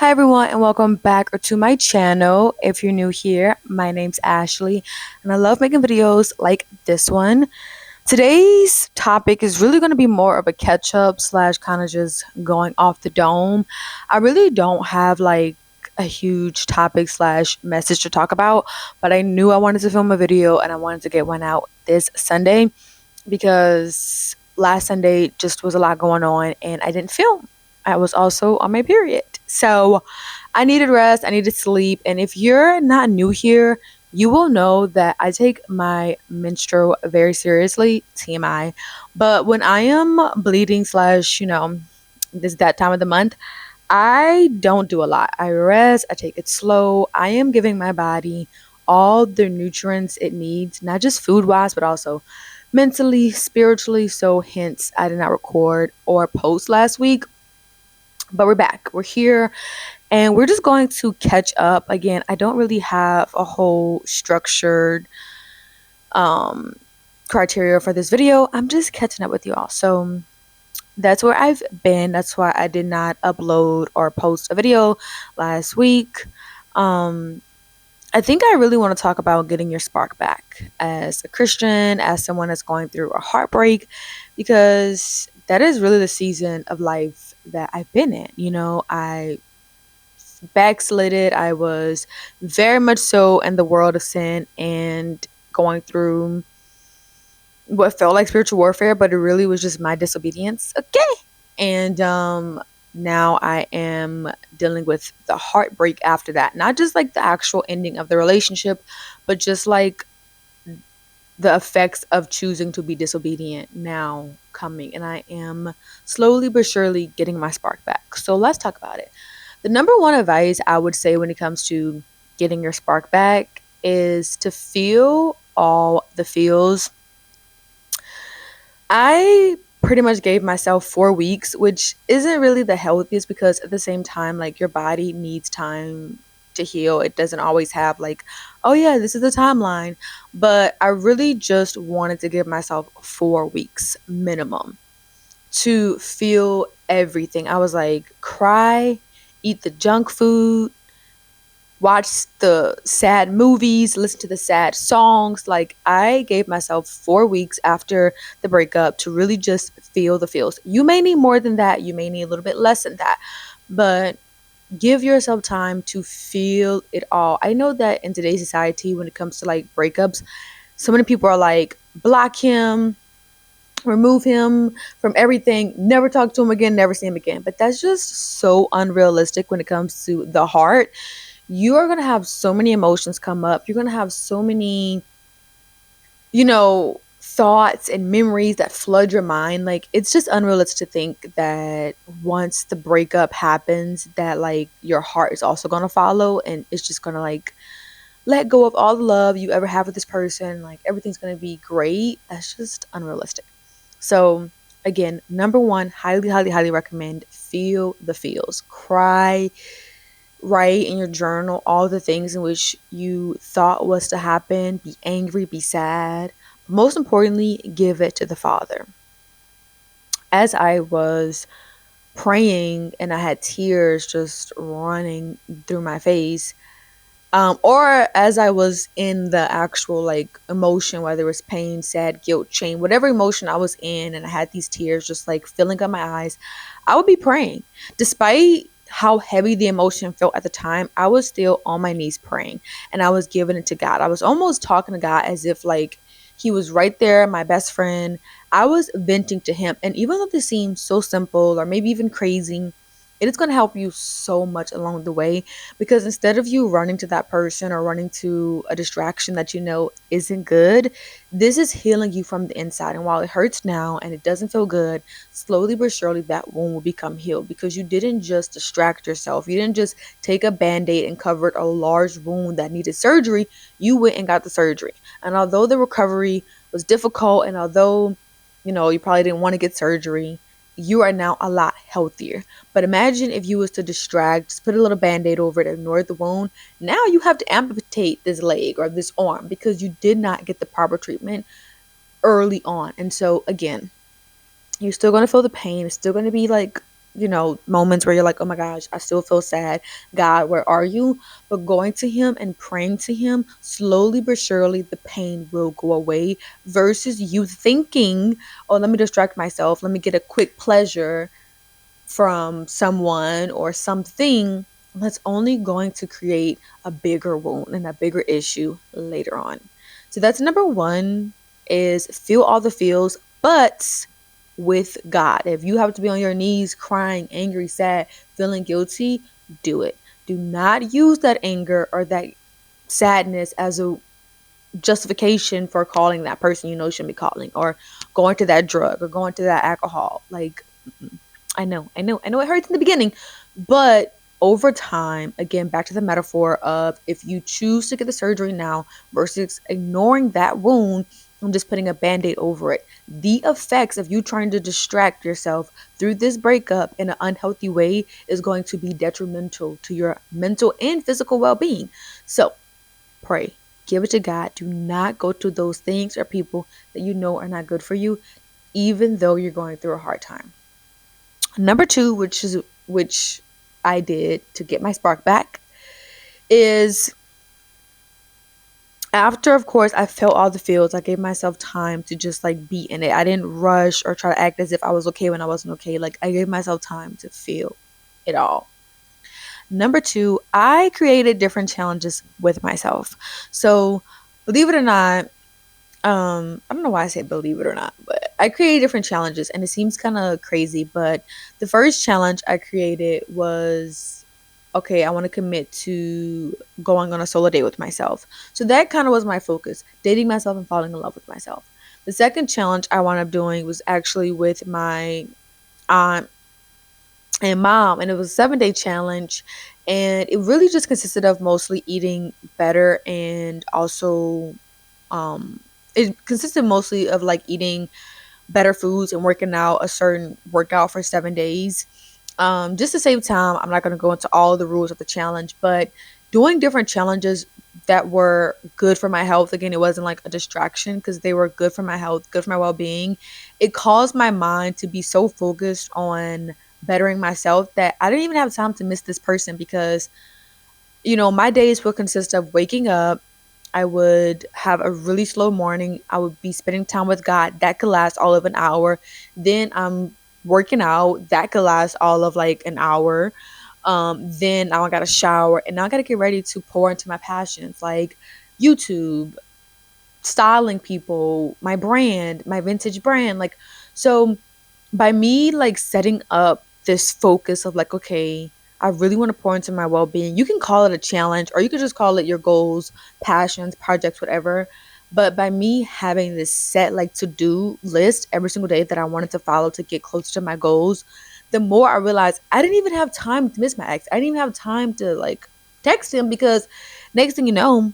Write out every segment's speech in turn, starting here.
Hi everyone and welcome back to my channel. If you're new here, my name's Ashley and I love making videos like this one. Today's topic is really going to be more of a catch up slash kind of just going off the dome. I really don't have like a huge topic slash message to talk about, but I knew I wanted to film a video and I wanted to get one out this Sunday because last Sunday just was a lot going on and I didn't film. I was also on my period. So I needed rest, I needed sleep. And if you're not new here, you will know that I take my menstrual very seriously, TMI. But when I am bleeding slash, this that time of the month, I don't do a lot. I rest, I take it slow. I am giving my body all the nutrients it needs, not just food wise, but also mentally, spiritually. So hence I did not record or post last week. But we're back. We're here and we're just going to catch up. Again, I don't really have a whole structured um criteria for this video. I'm just catching up with you all. So that's where I've been. That's why I did not upload or post a video last week. Um I think I really want to talk about getting your spark back as a Christian, as someone that's going through a heartbreak, because that is really the season of life that I've been in. I backslided. I was very much so in the world of sin and going through what felt like spiritual warfare, but it really was just my disobedience. Okay. And now I am dealing with the heartbreak after that. Not just like the actual ending of the relationship, but just like the effects of choosing to be disobedient now coming. And I am slowly but surely getting my spark back. So let's talk about it. The number one advice I would say when it comes to getting your spark back is to feel all the feels. I pretty much gave myself 4 weeks, which isn't really the healthiest because at the same time, like your body needs time to heal. It doesn't always have like, oh yeah, this is the timeline. But I really just wanted to give myself 4 weeks minimum to feel everything. I was like, cry, eat the junk food, watch the sad movies, listen to the sad songs. Like, I gave myself 4 weeks after the breakup to really just feel the feels. You may need more than that, you may need a little bit less than that, but give yourself time to feel it all. I know that in today's society, when it comes to like breakups, so many people are like, block him, remove him from everything, never talk to him again, never see him again. But that's just so unrealistic when it comes to the heart. You are going to have so many emotions come up. You're going to have so many, thoughts and memories that flood your mind. Like, it's just unrealistic to think that once the breakup happens, that like your heart is also going to follow and it's just going to like let go of all the love you ever have with this person. Like, everything's going to be great. That's just unrealistic. So, again, number one, highly, highly, highly recommend feel the feels. Cry, write in your journal all the things in which you thought was to happen. Be angry, be sad. But most importantly, give it to the Father. As I was praying and I had tears just running through my face, or as I was in the actual like emotion, whether it was pain, sad, guilt, shame, whatever emotion I was in, and I had these tears just like filling up my eyes, I would be praying. Despite how heavy the emotion felt at the time, I was still on my knees praying and I was giving it to God. I was almost talking to God as if like He was right there, my best friend. I was venting to Him. And even though this seems so simple or maybe even crazy, it is going to help you so much along the way, because instead of you running to that person or running to a distraction that you know isn't good, this is healing you from the inside. And while it hurts now and it doesn't feel good, slowly but surely that wound will become healed, because you didn't just distract yourself. You didn't just take a band-aid and covered a large wound that needed surgery. You went and got the surgery. And although the recovery was difficult, and although you probably didn't want to get surgery, you are now a lot healthier. But imagine if you was to distract, just put a little band-aid over it, ignore the wound. Now you have to amputate this leg or this arm because you did not get the proper treatment early on. And so again, you're still going to feel the pain. It's still going to be like moments where you're like, oh my gosh, I still feel sad. God, where are you? But going to Him and praying to Him, slowly but surely, the pain will go away versus you thinking, oh, let me distract myself. Let me get a quick pleasure from someone or something. That's only going to create a bigger wound and a bigger issue later on. So that's number one, is feel all the feels, but with God. If you have to be on your knees crying, angry, sad, feeling guilty, do it. Do not use that anger or that sadness as a justification for calling that person you know shouldn't be calling, or going to that drug or going to that alcohol. Like, I know it hurts in the beginning, but over time, again, back to the metaphor of if you choose to get the surgery now versus ignoring that wound and just putting a band-aid over it, the effects of you trying to distract yourself through this breakup in an unhealthy way is going to be detrimental to your mental and physical well-being. So pray, give it to God. Do not go to those things or people that you know are not good for you, even though you're going through a hard time. Number two, which I did to get my spark back, is after, of course, I felt all the feels. I gave myself time to just like be in it. I didn't rush or try to act as if I was okay when I wasn't okay. Like, I gave myself time to feel it all. Number two, I created different challenges with myself. So, believe it or not, I don't know why I say believe it or not, but I created different challenges, and it seems kind of crazy, but the first challenge I created was, okay, I want to commit to going on a solo date with myself. So that kind of was my focus, dating myself and falling in love with myself. The second challenge I wound up doing was actually with my aunt and mom, and it was a 7-day challenge, and it really just consisted of mostly eating better, and also um it consisted mostly of like eating better foods and working out a certain workout for 7 days. Just to save time, I'm not going to go into all the rules of the challenge, but doing different challenges that were good for my health. Again, it wasn't like a distraction because they were good for my health, good for my well-being. It caused my mind to be so focused on bettering myself that I didn't even have time to miss this person, because my days would consist of waking up. I would have a really slow morning. I would be spending time with God. That could last all of an hour. Then I'm working out. That could last all of like an hour. Then now I got to shower, and now I got to get ready to pour into my passions like YouTube, styling people, my brand, my vintage brand. Like, so by me like setting up this focus of like, okay, I really want to pour into my well-being. You can call it a challenge, or you could just call it your goals, passions, projects, whatever. But by me having this set like to-do list every single day that I wanted to follow to get closer to my goals, the more I realized I didn't even have time to miss my ex. I didn't even have time to like text him, because next thing you know,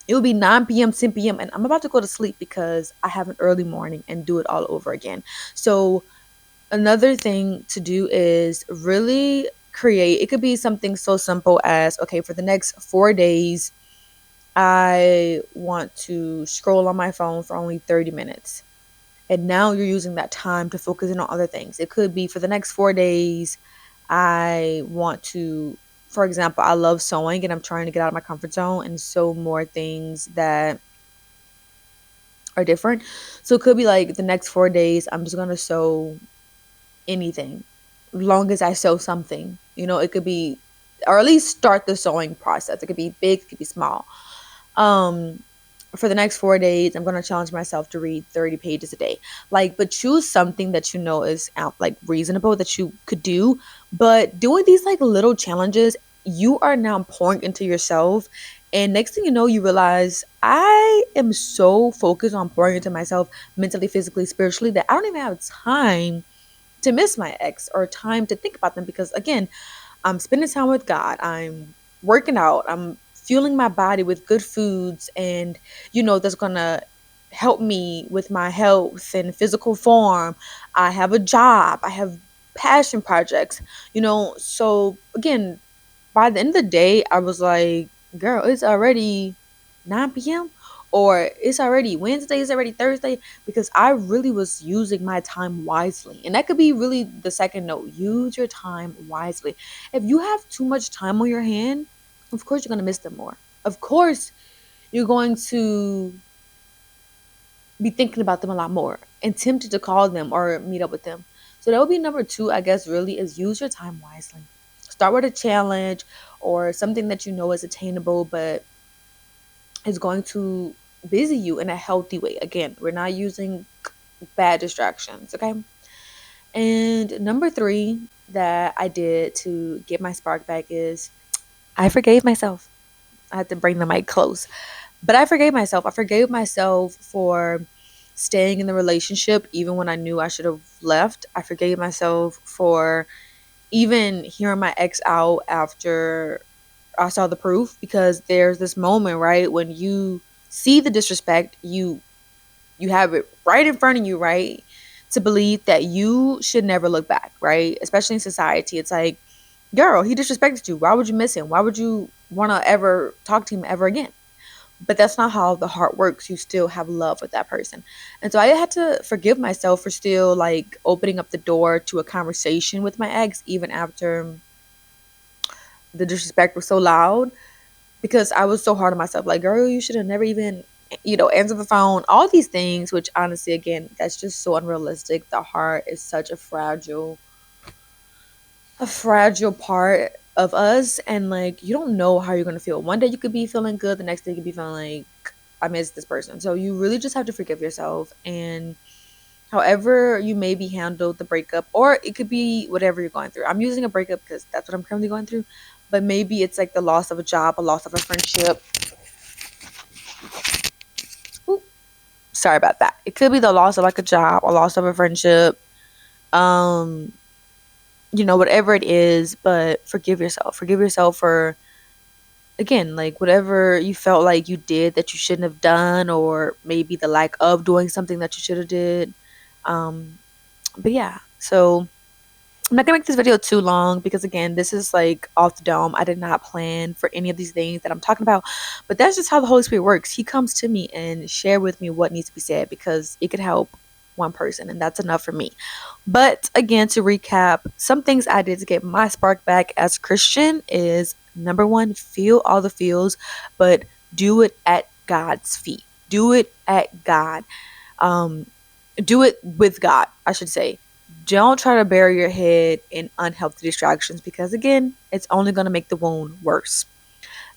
it will be 9 p.m., 10 p.m., and I'm about to go to sleep because I have an early morning and do it all over again. So another thing to do is really create, it could be something so simple as, okay, for the next 4 days, I want to scroll on my phone for only 30 minutes. And now you're using that time to focus in on other things. It could be for the next 4 days, I want to, for example, I love sewing and I'm trying to get out of my comfort zone and sew more things that are different. So it could be like the next 4 days, I'm just going to sew anything, long as I sew something. It could be, or at least start the sewing process. It could be big, it could be small. Um, for the next 4 days, I'm gonna challenge myself to read 30 pages a day. Like, but choose something that you know is like reasonable that you could do. But doing these like little challenges, you are now pouring into yourself. And next thing you know, you realize I am so focused on pouring into myself mentally, physically, spiritually, that I don't even have time to miss my ex or time to think about them, because again, I'm spending time with God. I'm working out. I'm fueling my body with good foods, and that's gonna help me with my health and physical form. I have a job. I have passion projects. So again, by the end of the day, I was like, girl, it's already 9 p.m. or it's already Wednesday, it's already Thursday, because I really was using my time wisely. And that could be really the second note. Use your time wisely. If you have too much time on your hand, of course you're going to miss them more. Of course you're going to be thinking about them a lot more and tempted to call them or meet up with them. So that would be number two, I guess, really, is use your time wisely. Start with a challenge or something that you know is attainable, but is going to busy you in a healthy way. Again, we're not using bad distractions, okay? And number three that I did to get my spark back is I forgave myself. I had to bring the mic close. But I forgave myself. I forgave myself for staying in the relationship even when I knew I should have left. I forgave myself for even hearing my ex out after I saw the proof, because there's this moment, right, when you see the disrespect, you have it right in front of you, right? To believe that you should never look back, right? Especially in society. It's like, girl, he disrespected you. Why would you miss him? Why would you want to ever talk to him ever again? But that's not how the heart works. You still have love with that person. And so I had to forgive myself for still like opening up the door to a conversation with my ex, even after the disrespect was so loud, because I was so hard on myself. Like, girl, you should have never even, answered the phone. All these things, which honestly, again, that's just so unrealistic. The heart is such a fragile part of us, and like you don't know how you're gonna feel. One day you could be feeling good, the next day you could be feeling like I miss this person. So you really just have to forgive yourself, and however you maybe handled the breakup, or it could be whatever you're going through. I'm using a breakup because that's what I'm currently going through, but maybe it's like the loss of a job, a loss of a friendship. Ooh, sorry about that. It could be the loss of like a job, a loss of a friendship, um whatever it is. But forgive yourself for, again, like whatever you felt like you did that you shouldn't have done, or maybe the lack of doing something that you should have did. But yeah, so I'm not gonna make this video too long, because again, this is like off the dome. I did not plan for any of these things that I'm talking about, but that's just how the Holy Spirit works. He comes to me and share with me what needs to be said, because it could help one person, and that's enough for me. But again, to recap, some things I did to get my spark back as a Christian is, number one, feel all the feels, but do it at God's feet. Do it at God. Um, do it with God, I should say. Don't try to bury your head in unhealthy distractions, because again, it's only going to make the wound worse.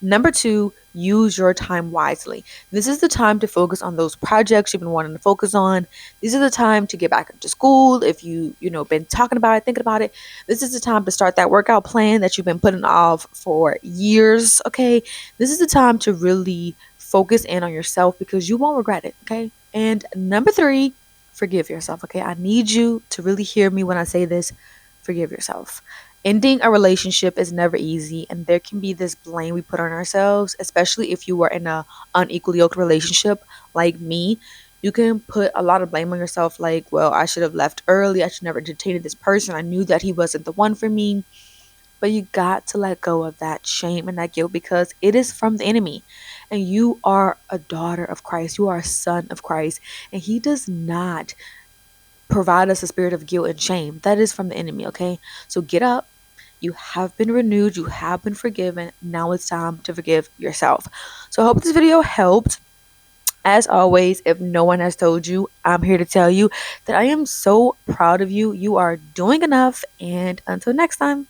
Number two, use your time wisely. This is the time to focus on those projects you've been wanting to focus on. This is the time to get back into school if been talking about it, thinking about it. This is the time to start that workout plan that you've been putting off for years, okay? This is the time to really focus in on yourself, because you won't regret it, okay? And number three, forgive yourself, okay? I need you to really hear me when I say this. Forgive yourself. Ending a relationship is never easy, and there can be this blame we put on ourselves, especially if you were in a unequally yoked relationship like me. You can put a lot of blame on yourself, like, well, I should have left early, I should never entertained this person, I knew that he wasn't the one for me. But you got to let go of that shame and that guilt, because it is from the enemy. And you are a daughter of Christ, you are a son of Christ, and he does not provide us a spirit of guilt and shame. That is from the enemy, okay? So get up. You have been renewed. You have been forgiven. Now it's time to forgive yourself. So I hope this video helped. As always, if no one has told you, I'm here to tell you that I am so proud of you. You are doing enough. And until next time.